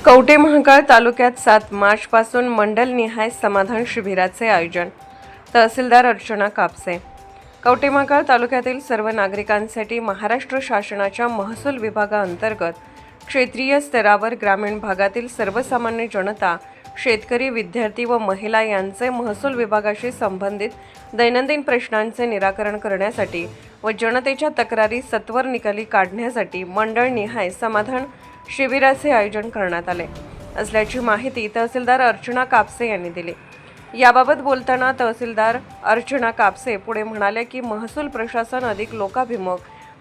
कवठे महांकाळ तालुक्यात 7 मार्चपासून मंडलनिहाय समाधान शिबिराचे आयोजन. तहसीलदार अर्चना कापसे. कवठे महांकाळ तालुक्यातील सर्व नागरिकांसाठी महाराष्ट्र शासनाच्या महसूल विभागाअंतर्गत क्षेत्रीय स्तरावर ग्रामीण भागातील सर्वसामान्य जनता, शेतकरी, विद्यार्थी व महिला यांचे महसूल विभागाशी संबंधित दैनंदिन प्रश्नांचे निराकरण करण्यासाठी व जनतेच्या तक्रारी सत्वर निकाली काढण्यासाठी मंडळनिहाय समाधान शिबिराचे आयोजन करण्यात आले असल्याची माहिती तहसीलदार अर्चना कापसे यांनी दिली. याबाबत बोलताना तहसीलदार अर्चना कापसे पुढे म्हणाले की महसूल प्रशासन अधिक लोकाभिमुख,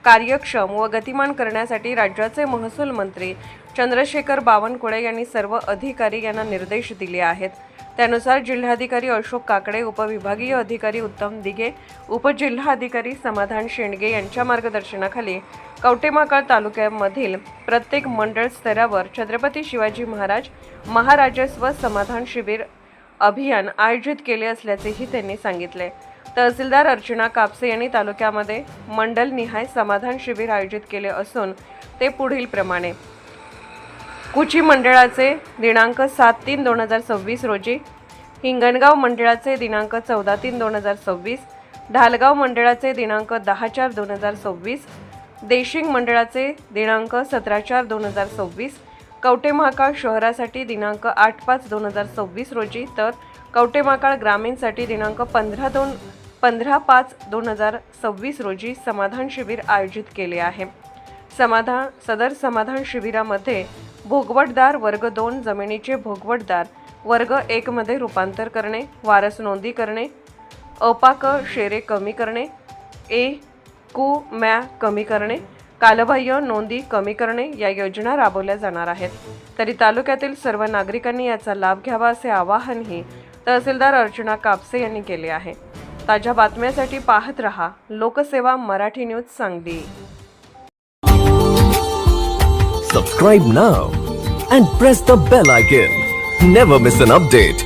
कार्यक्षम व गतिमान करण्यासाठी राज्याचे महसूल मंत्री चंद्रशेखर बावनकुळे यांनी सर्व अधिकारी यांना निर्देश दिले आहेत. त्यानुसार जिल्हाधिकारी अशोक काकडे, उपविभागीय अधिकारी उत्तम दिघे, उपजिल्हाधिकारी समाधान शेंडगे यांच्या मार्गदर्शनाखाली कवठे महांकाळ तालुक्यामधील प्रत्येक मंडळ स्तरावर छत्रपती शिवाजी महाराजस्व समाधान शिबिर अभियान आयोजित केले असल्याचेही त्यांनी सांगितले. तहसीलदार अर्चना कापसे यांनी तालुक्यामध्ये मंडलनिहाय समाधान शिबिर आयोजित केले असून ते पुढील प्रमाणे: कुची मंडळाचे दिनांक 7/3/2026 रोजी, हिंगणगाव मंडळाचे दिनांक 14/3/2026, ढालगाव मंडळाचे दिनांक 10/4/2026, देशिंग मंडळाचे दिनांक 17/4/2026, कवठे महांकाळ शहरासाठी दिनांक 8/5/2026 रोजी, तर कवठे महांकाळ ग्रामीणसाठी दिनांक 15/5/2026 रोजी समाधान शिबिर आयोजित केले आहे. सदर समाधान शिबिरामध्ये भोगवटदार वर्ग 2 जमिनीचे भोगवटदार वर्ग 1 मध्ये रूपांतर करणे, वारस नोंदी करणे, अपाक शेरे कमी करणे, म्या कमी करणे, कालबाह्य नोंदी कमी करणे या योजना राबवल्या जाणार आहेत. तरी तालुक्यातील सर्व नागरिकांनी याचा लाभ घ्यावा असे आवाहनही तहसीलदार अर्चना कापसे यांनी केले आहे. ताज्या बातम्यांसाठी पाहत रहा लोकसेवा Marathi news Sangli. Subscribe now and press the bell icon. Never miss an update.